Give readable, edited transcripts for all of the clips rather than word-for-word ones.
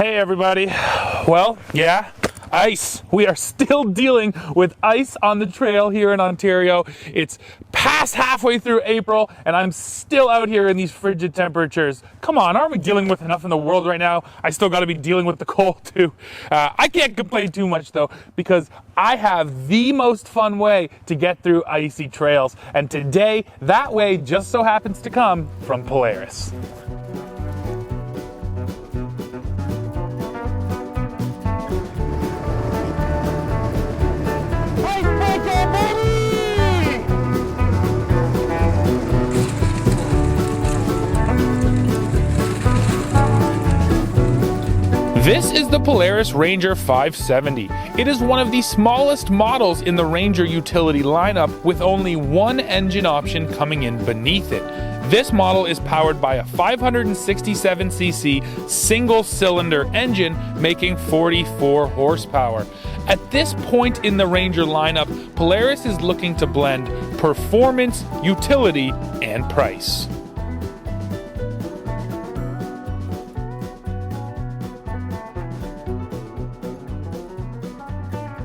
Hey everybody. Well, yeah, ice. We are still dealing with ice on the trail here in Ontario. It's past halfway through April and I'm still out here in these frigid temperatures. Come on, aren't we dealing with enough in the world right now? I still got to be dealing with the cold too. I can't complain too much though, because I have the most fun way to get through icy trails. And today, that way just so happens to come from Polaris. This is the Polaris Ranger 570. It is one of the smallest models in the Ranger utility lineup, with only one engine option coming in beneath it. This model is powered by a 567cc single-cylinder engine making 44 horsepower. At this point in the Ranger lineup, Polaris is looking to blend performance, utility, and price.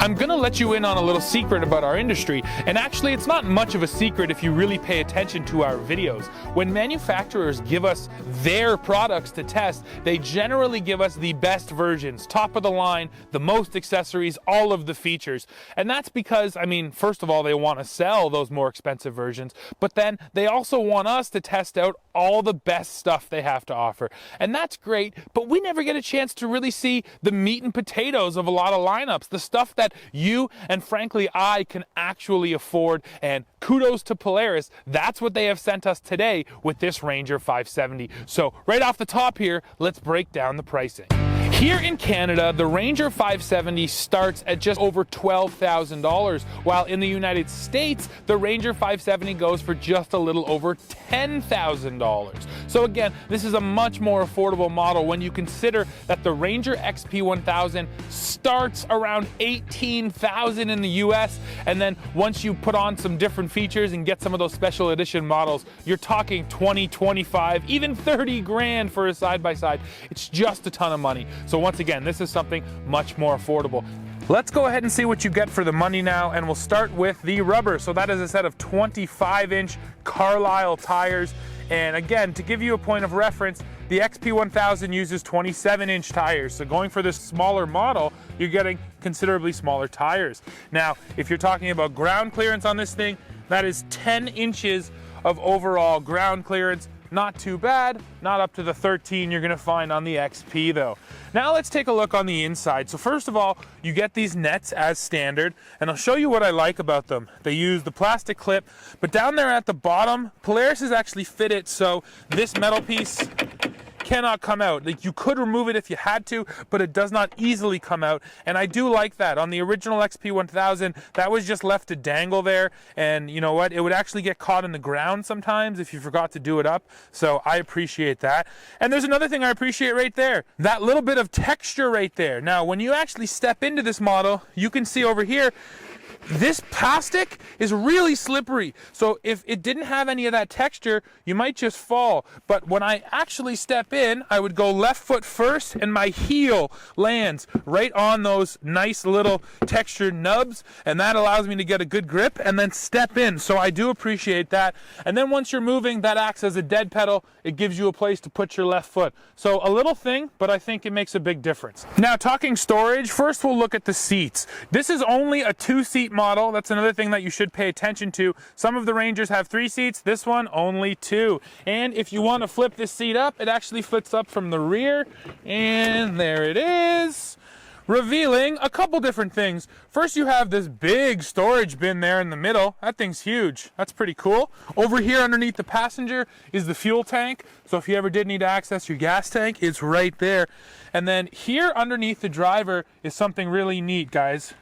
I'm gonna let you in on a little secret about our industry, and actually it's not much of a secret if you really pay attention to our videos. When manufacturers give us their products to test, they generally give us the best versions, top of the line, the most accessories, all of the features. And that's because, I mean, first of all, they want to sell those more expensive versions, but then they also want us to test out all the best stuff they have to offer. And that's great, but we never get a chance to really see the meat and potatoes of a lot of lineups, the stuff that you and frankly I can actually afford. And kudos to Polaris, that's what they have sent us today with this Ranger 570. So right off the top here, let's break down the pricing. Here in Canada, the Ranger 570 starts at just over $12,000, while in the United States, the Ranger 570 goes for just a little over $10,000. So again, this is a much more affordable model when you consider that the Ranger XP 1000 starts around $18,000 in the US, and then once you put on some different features and get some of those special edition models, you're talking 20, 25, even 30 grand for a side-by-side. It's just a ton of money. So once again, this is something much more affordable. Let's go ahead and see what you get for the money now, and we'll start with the rubber. So that is a set of 25-inch Carlisle tires. And again, to give you a point of reference, the XP 1000 uses 27-inch tires. So going for this smaller model, you're getting considerably smaller tires. Now, if you're talking about ground clearance on this thing, that is 10 inches of overall ground clearance. Not too bad, not up to the 13 you're gonna find on the XP though. Now let's take a look on the inside. So first of all, you get these nets as standard, and I'll show you what I like about them. They use the plastic clip, but down there at the bottom, Polaris has actually fit it so this metal piece cannot come out. Like, you could remove it if you had to, but it does not easily come out, and I do like that. On the original XP 1000, that was just left to dangle there, and you know what? It would actually get caught in the ground sometimes if you forgot to do it up, so I appreciate that. And there's another thing I appreciate right there, that little bit of texture right there. Now, when you actually step into this model, you can see over here, this plastic is really slippery. So if it didn't have any of that texture, you might just fall. But when I actually step in, I would go left foot first, and my heel lands right on those nice little textured nubs, and that allows me to get a good grip and then step in. So I do appreciate that. And then once you're moving, that acts as a dead pedal. It gives you a place to put your left foot. So a little thing, but I think it makes a big difference. Now, talking storage, first we'll look at the seats. This is only a 2-seat model. That's another thing that you should pay attention to. Some of the Rangers have 3 seats, this one only 2. And if you want to flip this seat up, it actually flips up from the rear, and there it is, revealing a couple different things. First, you have this big storage bin there in the middle. That thing's huge. That's pretty cool. Over here underneath the passenger is the fuel tank. So if you ever did need to access your gas tank, it's right there. And then here underneath the driver is something really neat, guys.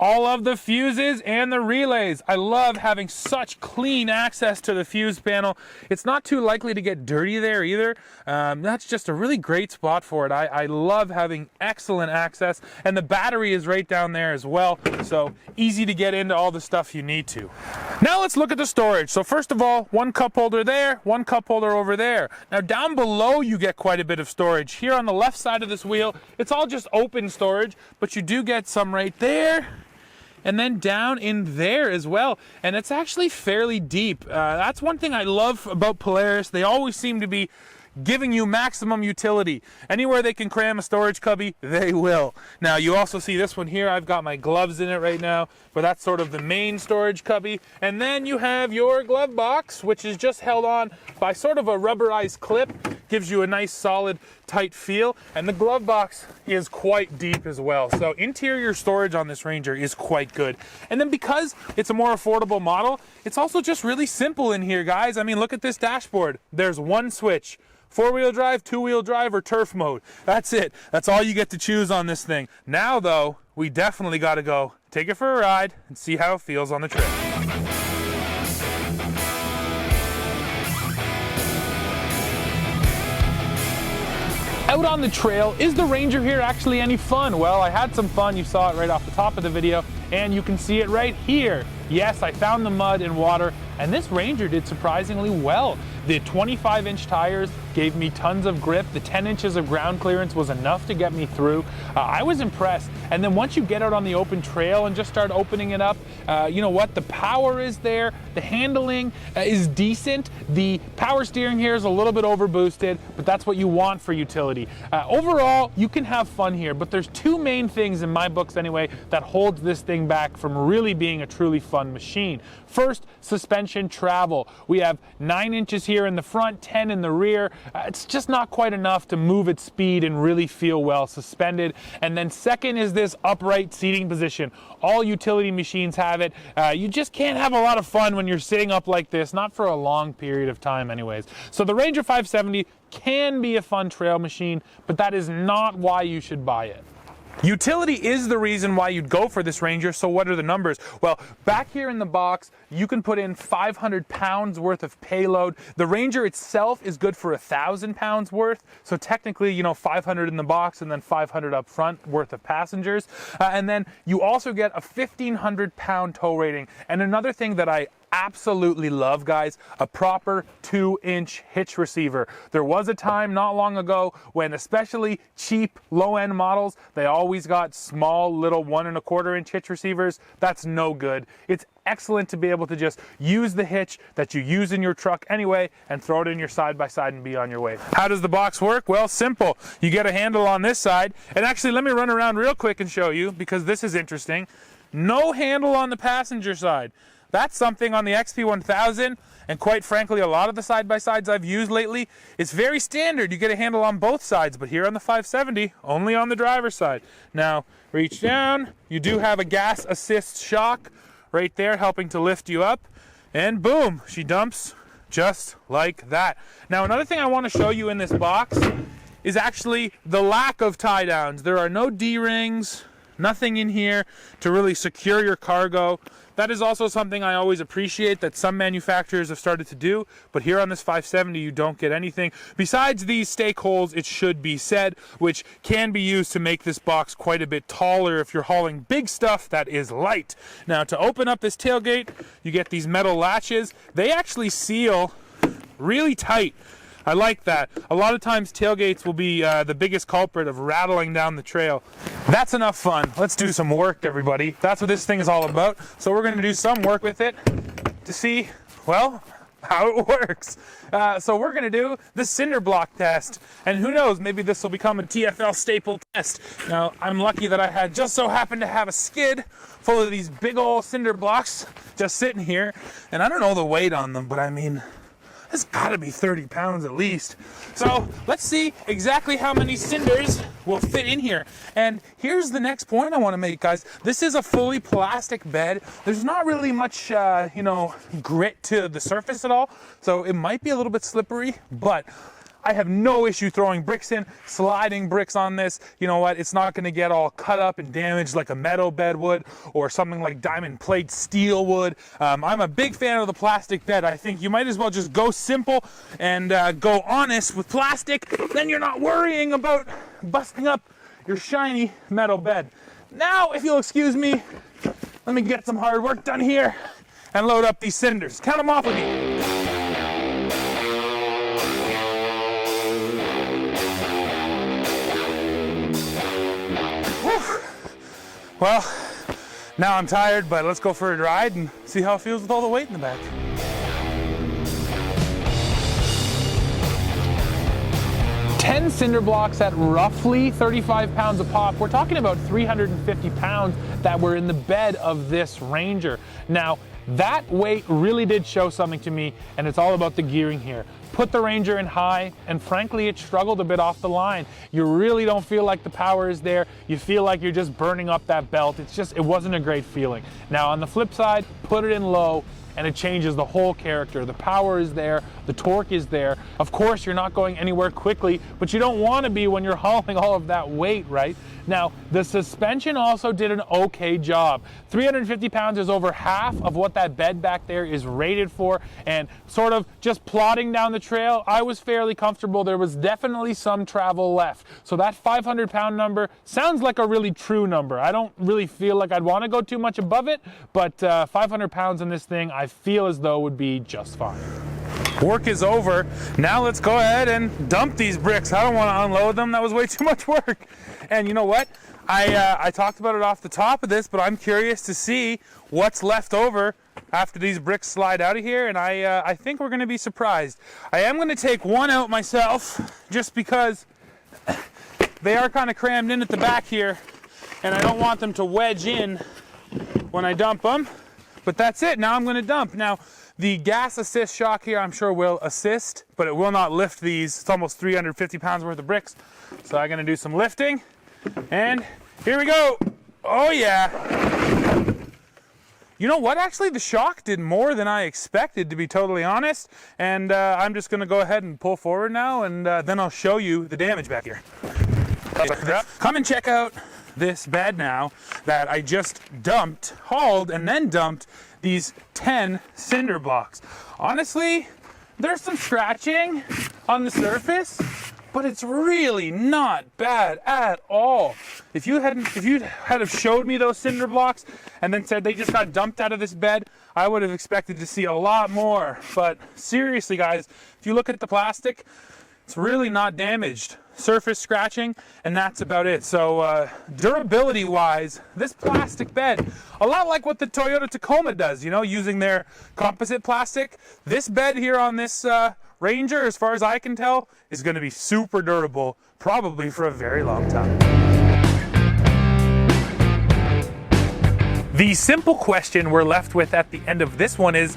all of the fuses and the relays. I love having such clean access to the fuse panel. It's not too likely to get dirty there either. That's just a really great spot for it. I love having excellent access, and the battery is right down there as well, so easy to get into all the stuff you need to. Now let's look at the storage. So first of all, one cup holder there, one cup holder over there. Now down below you get quite a bit of storage. Here on the left side of this wheel, it's all just open storage, but you do get some right there, and then down in there as well, and it's actually fairly deep. That's one thing I love about Polaris. They always seem to be giving you maximum utility. Anywhere they can cram a storage cubby, they will. Now you also see this one here, I've got my gloves in it right now, but that's sort of the main storage cubby. And then you have your glove box, which is just held on by sort of a rubberized clip. Gives you a nice solid tight feel, and the glove box is quite deep as well. So interior storage on this Ranger is quite good. And then because it's a more affordable model, it's also just really simple in here, guys. I mean, look at this dashboard. There's one switch. 4-wheel drive, 2-wheel drive, or turf mode. That's it. That's all you get to choose on this thing. Now though, we definitely got to go take it for a ride and see how it feels on the trail. Out on the trail, is the Ranger here actually any fun? Well, I had some fun. You saw it right off the top of the video, and you can see it right here. Yes, I found the mud and water, and this Ranger did surprisingly well. The 25-inch tires gave me tons of grip. The 10 inches of ground clearance was enough to get me through. I was impressed. And then once you get out on the open trail and just start opening it up, you know what? The power is there. The handling is decent. The power steering here is a little bit overboosted, but that's what you want for utility. Overall, you can have fun here, but there's two main things in my books anyway that holds this thing back from really being a truly fun machine. First, suspension travel. We have 9 inches here in the front, 10 in the rear. It's just not quite enough to move at speed and really feel well suspended. And then second is this upright seating position. All utility machines have it. You just can't have a lot of fun when you're sitting up like this, not for a long period of time anyways. So the Ranger 570 can be a fun trail machine, but that is not why you should buy it. Utility is the reason why you'd go for this Ranger, so what are the numbers? Well, back here in the box, you can put in 500 pounds worth of payload. The Ranger itself is good for 1,000 pounds worth, so technically, you know, 500 in the box and then 500 up front worth of passengers. And then you also get a 1,500 pound tow rating. And another thing that I absolutely love, guys, a proper 2-inch hitch receiver. There was a time not long ago when especially cheap low-end models, they always got small little 1 1/4 inch hitch receivers. That's no good. It's excellent to be able to just use the hitch that you use in your truck anyway and throw it in your side-by-side and be on your way. How does the box work? Well, simple. You get a handle on this side, and actually let me run around real quick and show you, because this is interesting. No handle on the passenger side. That's something on the XP1000, and quite frankly, a lot of the side-by-sides I've used lately, it's very standard. You get a handle on both sides, but here on the 570, only on the driver's side. Now, reach down. You do have a gas assist shock right there helping to lift you up, and boom, she dumps just like that. Now, another thing I want to show you in this box is actually the lack of tie downs. There are no D-rings, nothing in here to really secure your cargo. That is also something I always appreciate that some manufacturers have started to do, but here on this 570 you don't get anything besides these stake holes, it should be said, which can be used to make this box quite a bit taller if you're hauling big stuff that is light. Now, to open up this tailgate, you get these metal latches. They actually seal really tight. I like that. A lot of times tailgates will be the biggest culprit of rattling down the trail. That's enough fun. Let's do some work, everybody. That's what this thing is all about. So we're going to do some work with it to see, well, how it works. So we're going to do the cinder block test. And who knows, maybe this will become a TFL staple test. Now, I'm lucky that I had just so happened to have a skid full of these big old cinder blocks just sitting here. And I don't know the weight on them, but I mean, it's got to be 30 pounds at least. So let's see exactly how many cinders will fit in here. And here's the next point I want to make, guys. This is a fully plastic bed. There's not really much, you know, grit to the surface at all. So it might be a little bit slippery, but I have no issue throwing bricks in, sliding bricks on this. You know what? It's not going to get all cut up and damaged like a metal bed would, or something like diamond plate steel would. I'm a big fan of the plastic bed. I think you might as well just go simple and go honest with plastic. Then you're not worrying about busting up your shiny metal bed. Now, if you'll excuse me, let me get some hard work done here and load up these cinders. Count them off with me. Whew. Well, now I'm tired, but let's go for a ride and see how it feels with all the weight in the back. Ten cinder blocks at roughly 35 pounds a pop. We're talking about 350 pounds that were in the bed of this Ranger. Now, that weight really did show something to me, and it's all about the gearing here. Put the Ranger in high, and frankly, it struggled a bit off the line. You really don't feel like the power is there. You feel like you're just burning up that belt. It wasn't a great feeling. Now, on the flip side, put it in low, and it changes the whole character. The power is there, the torque is there. Of course, you're not going anywhere quickly, but you don't want to be when you're hauling all of that weight, right? Now, the suspension also did an okay job. 350 pounds is over half of what that bed back there is rated for, and sort of just plodding down the trail, I was fairly comfortable. There was definitely some travel left. So that 500 pound number sounds like a really true number. I don't really feel like I'd want to go too much above it, but 500 pounds in this thing, I feel as though would be just fine. Work is over. Now let's go ahead and dump these bricks. I don't want to unload them. That was way too much work. And you know what? I talked about it off the top of this, but I'm curious to see what's left over after these bricks slide out of here, and I think we're going to be surprised. I am going to take one out myself just because they are kind of crammed in at the back here, and I don't want them to wedge in when I dump them. But that's it. Now I'm going to dump. Now, the gas assist shock here, I'm sure will assist, but it will not lift these. It's almost 350 pounds worth of bricks. So I'm going to do some lifting, and here we go. Oh yeah. You know what? Actually, the shock did more than I expected, to be totally honest. And I'm just going to go ahead and pull forward now, and then I'll show you the damage back here. Come and check out this bed now that I just dumped, hauled, and then dumped these 10 cinder blocks. Honestly, there's some scratching on the surface, but it's really not bad at all. If you had have showed me those cinder blocks and then said they just got dumped out of this bed, I would have expected to see a lot more. But seriously, guys, if you look at the plastic, it's really not damaged. Surface scratching, and that's about it. So durability wise, this plastic bed, a lot like what the Toyota Tacoma does, you know, using their composite plastic. This bed here on this Ranger, as far as I can tell, is going to be super durable, probably for a very long time. The simple question we're left with at the end of this one is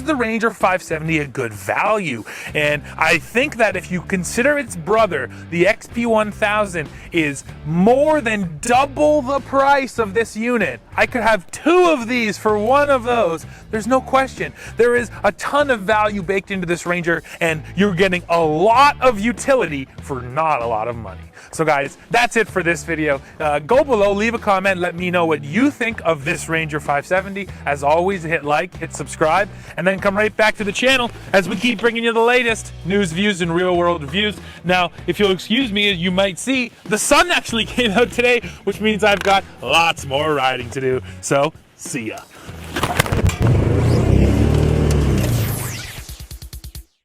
the Ranger 570 a good value? And I think that if you consider its brother, the XP1000, is more than double the price of this unit. I could have two of these for one of those. There's no question. There is a ton of value baked into this Ranger, and you're getting a lot of utility for not a lot of money. So guys, that's it for this video. Go below, leave a comment, let me know what you think of this Ranger 570. As always, hit like, hit subscribe, and then come right back to the channel as we keep bringing you the latest news, views, and real world reviews. Now, if you'll excuse me, you might see the sun actually came out today, which means I've got lots more riding to do. So, see ya.